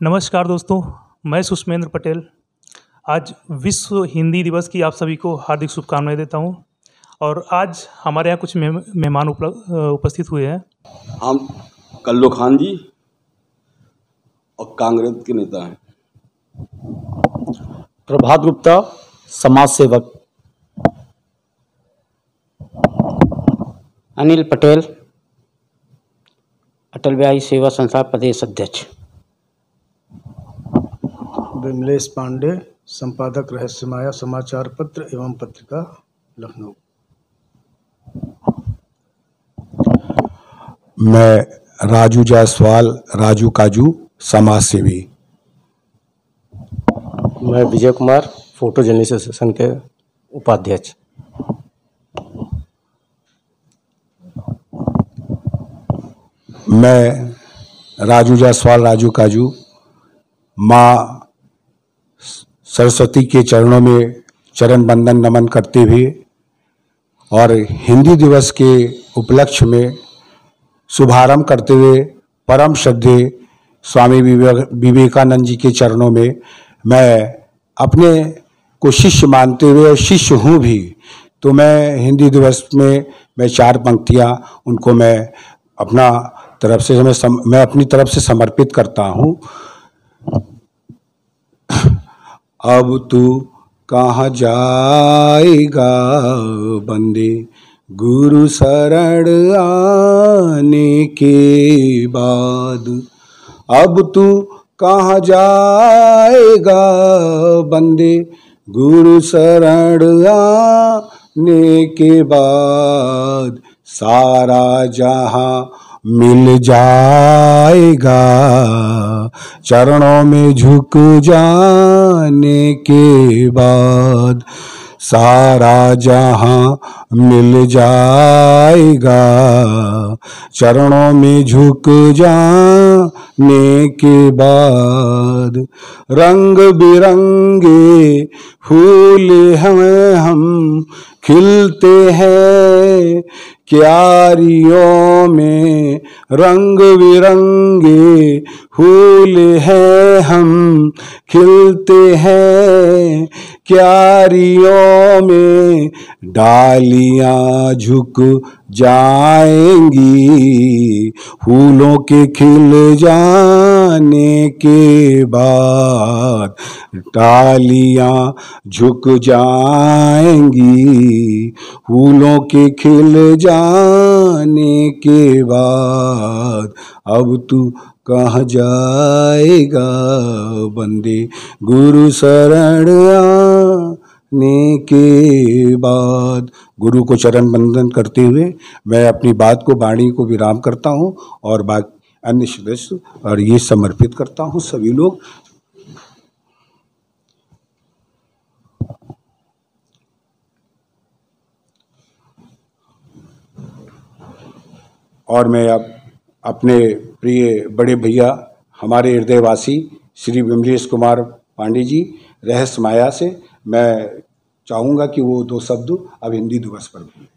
नमस्कार दोस्तों, मैं सुष्मेंद्र पटेल। आज विश्व हिंदी दिवस की आप सभी को हार्दिक शुभकामनाएं देता हूं। और आज हमारे यहाँ कुछ मेहमान उपस्थित हुए हैं। हम कल्लू खान जी और कांग्रेस के नेता हैं। प्रभात गुप्ता, समाज सेवक। अनिल पटेल, अटल बिहारी सेवा संस्थान प्रदेश अध्यक्ष। विमलेश पांडे, संपादक रहस्यमाया समाचार पत्र एवं पत्रिका, लखनऊ। मैं राजू जायसवाल, राजू काजू, समाज सेवी। मैं Vijay Kumar, photo journalist association के उपाध्यक्ष। मैं राजू जायसवाल, राजू काजू, माँ सरस्वती के चरणों में चरण बंदन नमन करते हुए और हिंदी दिवस के उपलक्ष्य में शुभारंभ करते हुए परम श्रद्धेय स्वामी विवेकानंद जी के चरणों में मैं अपने को शिष्य मानते हुए, और शिष्य हूँ भी, तो मैं हिंदी दिवस में मैं 4 पंक्तियाँ उनको मैं अपना तरफ से मैं अपनी तरफ से समर्पित करता हूँ। अब तू कहाँ जाएगा बंदे, गुरु शरण आने के बाद। अब तू कहाँ जाएगा बंदे, गुरु शरण आने के बाद। सारा जहां मिल जाएगा चरणों में झुक जाने के बाद। सारा जहां मिल जाएगा चरणों में झुक जाने के बाद। रंग बिरंगे फूल हैं हम खिलते हैं क्यारियों में, रंग बिरंगे फूल हैं हम खिलते हैं क्यारियों में। डालियां झुक जाएंगी फूलों के खिल जाने के बाद। डालियां झुक जाएंगी फूलों के खिल जाने के बाद। अब तू कहाँ जाएगा बंदे, गुरु शरण आने के बाद। गुरु को चरण बंदन करते हुए मैं अपनी बात को, वाणी को विराम करता हूँ और बाकी अन्य सदस्य और ये समर्पित करता हूँ सभी लोग। और मैं अब अपने प्रिय बड़े भैया, हमारे हृदयवासी श्री विमलेश कुमार पांडे जी रहस्यमाया से मैं चाहूँगा कि वो 2 शब्द अब हिंदी दिवस पर बोलें।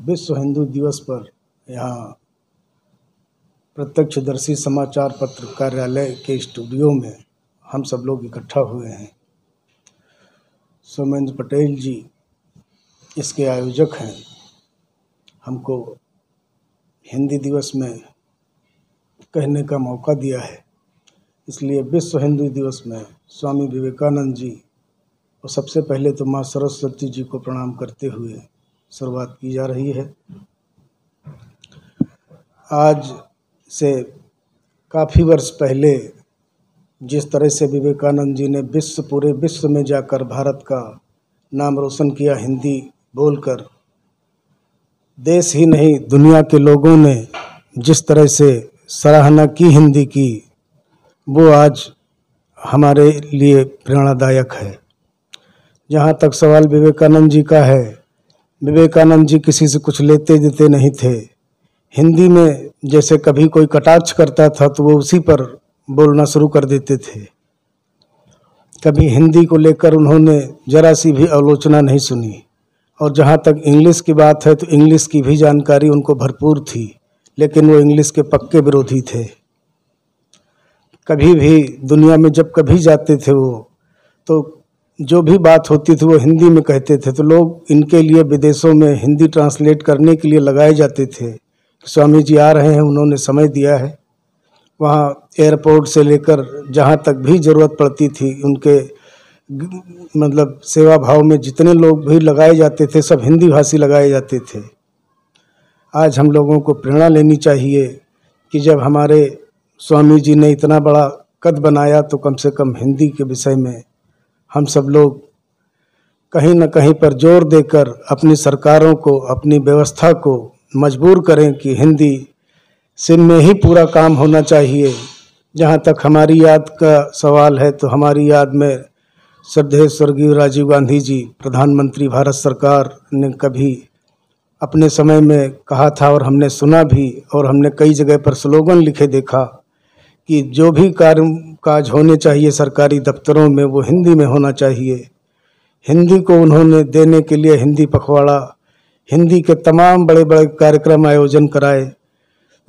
विश्व हिंदू दिवस पर यहाँ प्रत्यक्षदर्शी समाचार पत्र कार्यालय के स्टूडियो में हम सब लोग इकट्ठा हुए हैं। सोमेंद्र पटेल जी इसके आयोजक हैं। हमको हिंदी दिवस में कहने का मौका दिया है, इसलिए विश्व हिंदू दिवस में स्वामी विवेकानंद जी और सबसे पहले तो माँ सरस्वती जी को प्रणाम करते हुए शुरुआत की जा रही है। आज से काफ़ी वर्ष पहले जिस तरह से विवेकानंद जी ने पूरे विश्व में जाकर भारत का नाम रोशन किया, हिंदी बोलकर, देश ही नहीं दुनिया के लोगों ने जिस तरह से सराहना की हिंदी की, वो आज हमारे लिए प्रेरणादायक है। जहाँ तक सवाल विवेकानंद जी का है, विवेकानंद जी किसी से कुछ लेते देते नहीं थे। हिंदी में जैसे कभी कोई कटाक्ष करता था तो वो उसी पर बोलना शुरू कर देते थे। कभी हिंदी को लेकर उन्होंने जरा सी भी आलोचना नहीं सुनी और जहाँ तक इंग्लिश की बात है तो इंग्लिश की भी जानकारी उनको भरपूर थी, लेकिन वो इंग्लिश के पक्के विरोधी थे। कभी भी दुनिया में जब कभी जाते थे वो, तो जो भी बात होती थी वो हिंदी में कहते थे, तो लोग इनके लिए विदेशों में हिंदी ट्रांसलेट करने के लिए लगाए जाते थे। स्वामी जी आ रहे हैं, उन्होंने समय दिया है। वहाँ एयरपोर्ट से लेकर जहाँ तक भी ज़रूरत पड़ती थी, उनके मतलब सेवा भाव में जितने लोग भी लगाए जाते थे सब हिंदी भाषी लगाए जाते थे। आज हम लोगों को प्रेरणा लेनी चाहिए कि जब हमारे स्वामी जी ने इतना बड़ा कद बनाया तो कम से कम हिंदी के विषय में हम सब लोग कहीं न कहीं पर जोर देकर अपनी सरकारों को, अपनी व्यवस्था को मजबूर करें कि हिंदी से में ही पूरा काम होना चाहिए। जहाँ तक हमारी याद का सवाल है तो हमारी याद में श्रद्धेय स्वर्गीय राजीव गांधी जी, प्रधानमंत्री भारत सरकार ने कभी अपने समय में कहा था और हमने सुना भी, और हमने कई जगह पर स्लोगन लिखे देखा कि जो भी काज होने चाहिए सरकारी दफ्तरों में वो हिंदी में होना चाहिए। हिंदी को उन्होंने देने के लिए हिंदी पखवाड़ा, हिंदी के तमाम बड़े बड़े कार्यक्रम आयोजन कराए।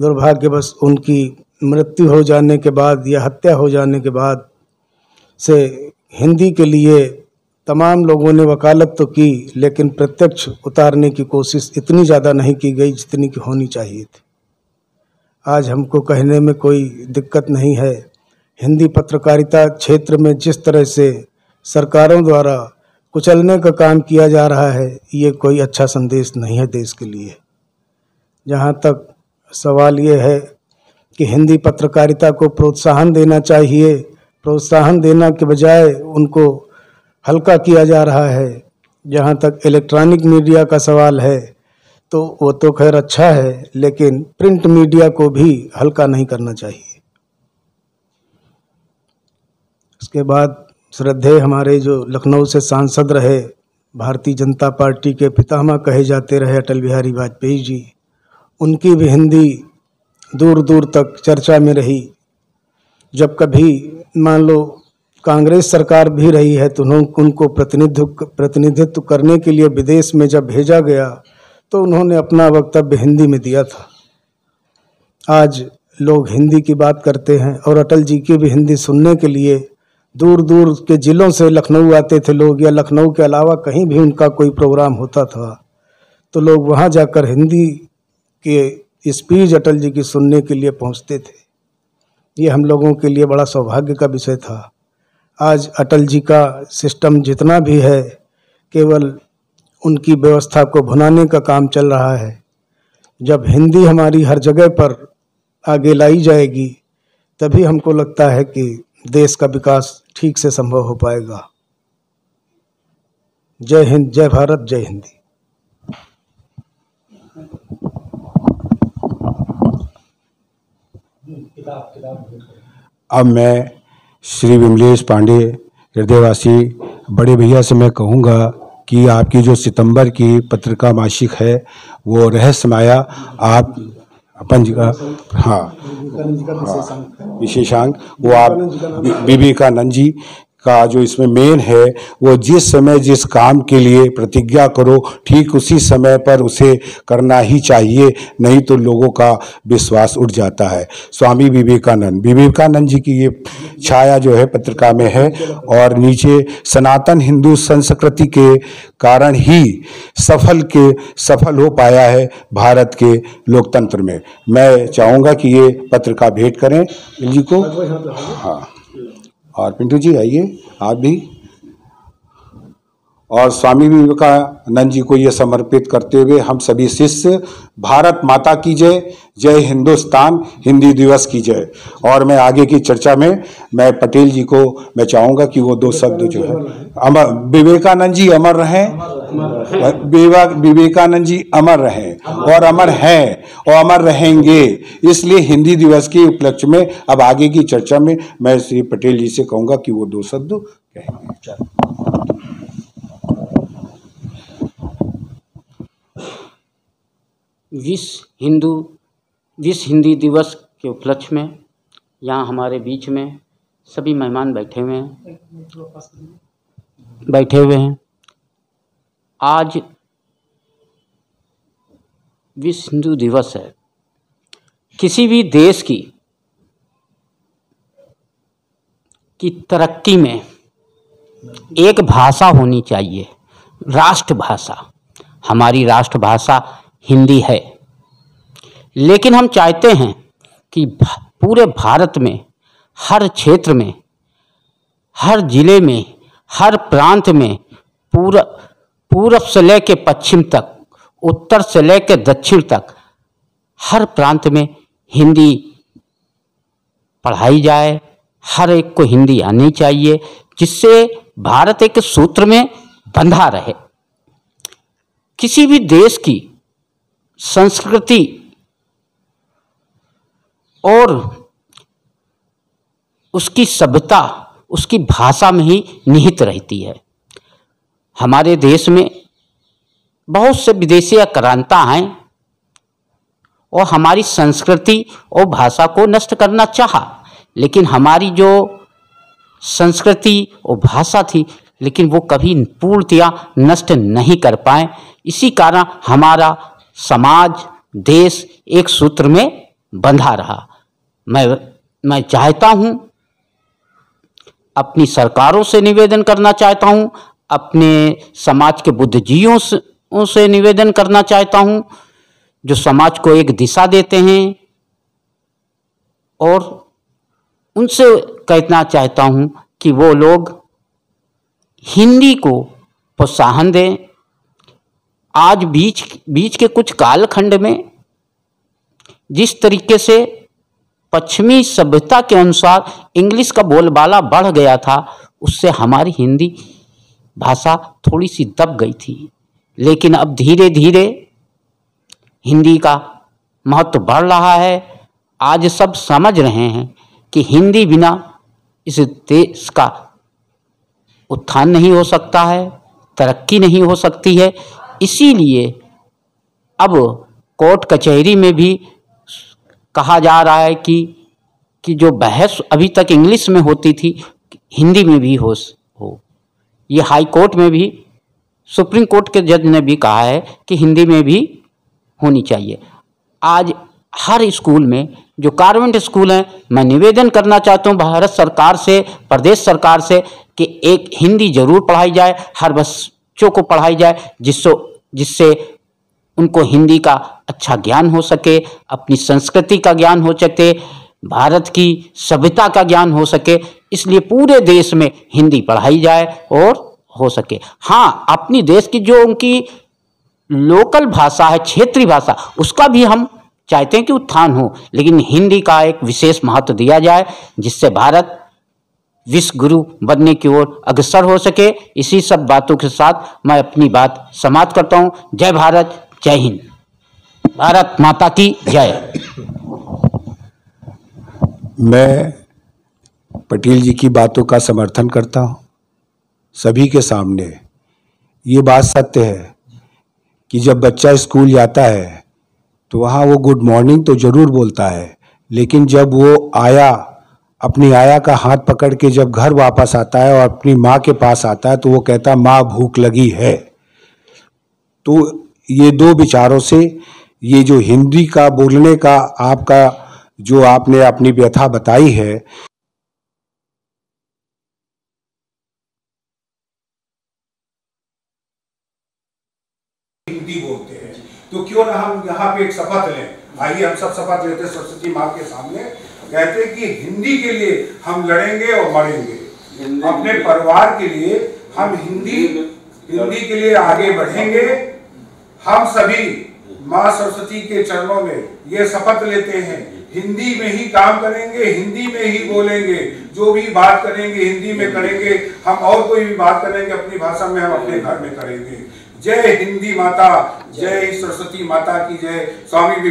दुर्भाग्यवश उनकी मृत्यु हो जाने के बाद या हत्या हो जाने के बाद से हिंदी के लिए तमाम लोगों ने वकालत तो की, लेकिन प्रत्यक्ष उतारने की कोशिश इतनी ज़्यादा नहीं की गई जितनी की होनी चाहिए थी। आज हमको कहने में कोई दिक्कत नहीं है, हिंदी पत्रकारिता क्षेत्र में जिस तरह से सरकारों द्वारा कुचलने का काम किया जा रहा है, ये कोई अच्छा संदेश नहीं है देश के लिए। जहाँ तक सवाल ये है कि हिंदी पत्रकारिता को प्रोत्साहन देना चाहिए, प्रोत्साहन देना के बजाय उनको हल्का किया जा रहा है। जहाँ तक इलेक्ट्रॉनिक मीडिया का सवाल है तो वो तो खैर अच्छा है, लेकिन प्रिंट मीडिया को भी हल्का नहीं करना चाहिए। उसके बाद श्रद्धेय हमारे जो लखनऊ से सांसद रहे, भारतीय जनता पार्टी के पितामह कहे जाते रहे अटल बिहारी वाजपेयी जी, उनकी भी हिंदी दूर दूर तक चर्चा में रही। जब कभी मान लो कांग्रेस सरकार भी रही है तो उनको प्रतिनिधित्व करने के लिए विदेश में जब भेजा गया तो उन्होंने अपना वक्तव्य हिंदी में दिया था। आज लोग हिंदी की बात करते हैं और अटल जी की भी हिंदी सुनने के लिए दूर दूर के ज़िलों से लखनऊ आते थे लोग, या लखनऊ के अलावा कहीं भी उनका कोई प्रोग्राम होता था तो लोग वहाँ जाकर हिंदी के स्पीच अटल जी की सुनने के लिए पहुँचते थे। ये हम लोगों के लिए बड़ा सौभाग्य का विषय था। आज अटल जी का सिस्टम जितना भी है केवल उनकी व्यवस्था को भुनाने का काम चल रहा है। जब हिंदी हमारी हर जगह पर आगे लाई जाएगी तभी हमको लगता है कि देश का विकास ठीक से संभव हो पाएगा। जय हिंद, जय भारत, जय हिंदी। अब मैं श्री विमलेश पांडे हृदयवासी बड़े भैया से मैं कहूँगा कि आपकी जो सितंबर की पत्रिका मासिक है वो रहस्यमाया, आप अपन जी का विशेषांक वो आप विवेकानंद जी का जो इसमें मेन है, वो जिस समय जिस काम के लिए प्रतिज्ञा करो ठीक उसी समय पर उसे करना ही चाहिए, नहीं तो लोगों का विश्वास उठ जाता है। स्वामी विवेकानंद जी की ये छाया जो है पत्रिका में है, और नीचे सनातन हिंदू संस्कृति के कारण ही सफल हो पाया है भारत के लोकतंत्र में। मैं चाहूँगा कि ये पत्रिका भेंट करें जी को। हाँ, और पिंटू जी आइए आप भी। और स्वामी विवेकानंद जी को ये समर्पित करते हुए हम सभी शिष्य भारत माता की जय, जय हिंदुस्तान, हिंदी दिवस की जय। और मैं आगे की चर्चा में मैं पटेल जी को मैं चाहूँगा कि वो दो शब्द जो है अमर, विवेकानंद जी अमर रहें, विवेकानंद जी अमर रहें और अमर हैं और अमर रहेंगे। इसलिए हिंदी दिवस के उपलक्ष्य में अब आगे की चर्चा में मैं श्री पटेल जी से कहूँगा कि वो दो शब्द कहेंगे। विश्व हिंदी दिवस के उपलक्ष्य में यहाँ हमारे बीच में सभी मेहमान बैठे हुए हैं। आज विश्व हिंदू दिवस है। किसी भी देश की तरक्की में एक भाषा होनी चाहिए, राष्ट्रभाषा। हमारी राष्ट्रभाषा हिंदी है, लेकिन हम चाहते हैं कि पूरे भारत में, हर क्षेत्र में, हर जिले में, हर प्रांत में, पूरब से लेकर पश्चिम तक, उत्तर से लेकर दक्षिण तक, हर प्रांत में हिंदी पढ़ाई जाए। हर एक को हिंदी आनी चाहिए, जिससे भारत एक सूत्र में बंधा रहे। किसी भी देश की संस्कृति और उसकी सभ्यता उसकी भाषा में ही निहित रहती है। हमारे देश में बहुत से विदेशी आक्रांता हैं और हमारी संस्कृति और भाषा को नष्ट करना चाहा, लेकिन हमारी जो संस्कृति और भाषा थी, लेकिन वो कभी पूर्णतया नष्ट नहीं कर पाए। इसी कारण हमारा समाज, देश एक सूत्र में बंधा रहा। मैं चाहता हूँ, अपनी सरकारों से निवेदन करना चाहता हूँ, अपने समाज के बुद्धिजीवियों से निवेदन करना चाहता हूँ, जो समाज को एक दिशा देते हैं, और उनसे कहना चाहता हूँ कि वो लोग हिंदी को प्रोत्साहन दें। आज बीच के कुछ कालखंड में जिस तरीके से पश्चिमी सभ्यता के अनुसार इंग्लिश का बोलबाला बढ़ गया था, उससे हमारी हिंदी भाषा थोड़ी सी दब गई थी। लेकिन अब धीरे धीरे हिंदी का महत्व बढ़ रहा है। आज सब समझ रहे हैं कि हिंदी बिना इस देश का उत्थान नहीं हो सकता है, तरक्की नहीं हो सकती है। इसीलिए अब कोर्ट कचहरी में भी कहा जा रहा है कि जो बहस अभी तक इंग्लिश में होती थी, हिंदी में भी हो। ये हाई कोर्ट में भी, सुप्रीम कोर्ट के जज ने भी कहा है कि हिंदी में भी होनी चाहिए। आज हर स्कूल में, जो कॉन्वेंट स्कूल हैं, मैं निवेदन करना चाहता हूँ भारत सरकार से, प्रदेश सरकार से, कि एक हिंदी जरूर पढ़ाई जाए, हर बच्चों को पढ़ाई जाए, जिससे उनको हिंदी का अच्छा ज्ञान हो सके, अपनी संस्कृति का ज्ञान हो सके, भारत की सभ्यता का ज्ञान हो सके। इसलिए पूरे देश में हिंदी पढ़ाई जाए और हो सके। हाँ, अपनी देश की जो उनकी लोकल भाषा है, क्षेत्रीय भाषा, उसका भी हम चाहते हैं कि उत्थान हो, लेकिन हिंदी का एक विशेष महत्व दिया जाए, जिससे भारत विश्व गुरु बनने की ओर अग्रसर हो सके। इसी सब बातों के साथ मैं अपनी बात समाप्त करता हूँ। जय भारत, जय हिंद, भारत माता की जय। मैं पटेल जी की बातों का समर्थन करता हूँ। सभी के सामने ये बात सत्य है कि जब बच्चा स्कूल जाता है तो वहाँ वो गुड मॉर्निंग तो ज़रूर बोलता है, लेकिन जब वो अपनी आया का हाथ पकड़ के जब घर वापस आता है और अपनी माँ के पास आता है, तो वो कहता है माँ भूख लगी है। तो ये दो विचारों से, ये जो हिंदी का बोलने का आपका जो आपने अपनी व्यथा बताई है, हिंदी बोलते हैं, तो क्यों ना हम यहाँ पे एक शपथ लें। आइए हम सब शपथ लेते हैं सरस्वती माँ के सामने, कहते हैं कि हिंदी के लिए हम लड़ेंगे और मरेंगे। अपने परिवार के लिए हम हिंदी के लिए आगे बढ़ेंगे। हम सभी माँ सरस्वती के चरणों में ये शपथ लेते हैं, हिंदी में ही काम करेंगे, हिंदी में ही बोलेंगे, जो भी बात करेंगे हिंदी में करेंगे। हम और कोई भी बात करेंगे अपनी भाषा में, हम अपने घर में करेंगे। जय हिंदी माता, जय सरस्वती माता की जय, स्वामी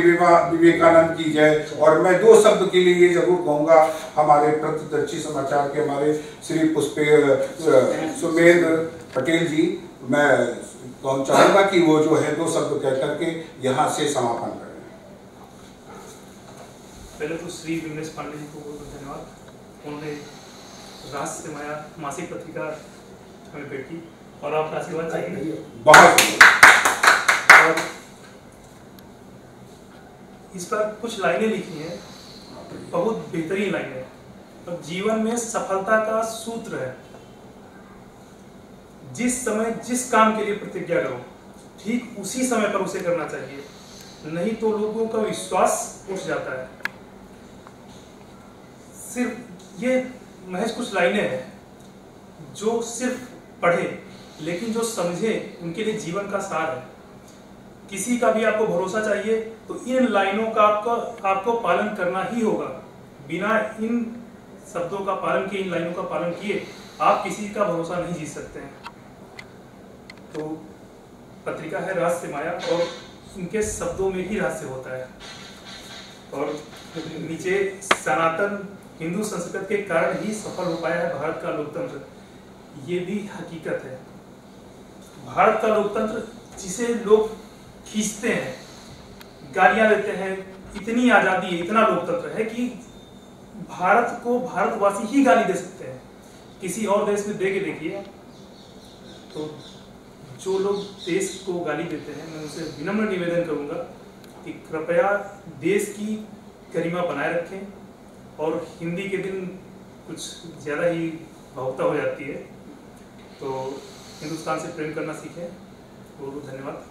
विवेकानंद की जय। और मैं दो शब्द के लिए ये जरूर कहूँगा, हमारे प्रत्यदर्शी समाचार के हमारे श्री सुमेंद्र पटेल जी, मैं चाहूँगा कि वो जो है दो शब्द कह करके यहाँ से समापन करें। पहले तो श्री विमलेश पांडे जी को बहुत धन्यवाद। उन्होंने राष्ट्र माया मासिक पत्रिका हमें भेजी और आपका आशीर्वाद चाहिए। बहुत इस पर कुछ लाइनें लिखी हैं, बहुत बेहतरीन लाइनें। और जीवन में सफलता का सूत्र है, जिस समय जिस काम के लिए प्रतिज्ञा करो ठीक उसी समय पर उसे करना चाहिए, नहीं तो लोगों का विश्वास उठ जाता है। सिर्फ ये महज कुछ लाइनें हैं, जो सिर्फ पढ़े लेकिन जो समझे उनके लिए जीवन का सार है। किसी का भी आपको भरोसा चाहिए तो इन लाइनों का आपको पालन करना ही होगा। बिना इन शब्दों का पालन किए, इन लाइनों का पालन किए आप किसी का भरोसा नहीं जीत सकते हैं। तो पत्रिका है रहस्य माया, और उनके शब्दों में ही रहस्य होता है। और नीचे सनातन हिंदू संस्कृति के कारण ही सफल हो पाया है भारत का लोकतंत्र, ये भी हकीकत है। भारत का लोकतंत्र जिसे लोग खींचते हैं, गालियां देते हैं, इतनी आजादी है, इतना लोकतंत्र है कि भारत को भारतवासी ही गाली दे सकते हैं। किसी और देश में दे के देखिए। तो जो लोग देश को गाली देते हैं, मैं उनसे विनम्र निवेदन करूंगा कि कृपया देश की गरिमा बनाए रखें। और हिंदी के दिन कुछ ज़्यादा ही भावुकता हो जाती है, तो हिंदुस्तान से प्रेम करना सीखें। बहुत बहुत धन्यवाद।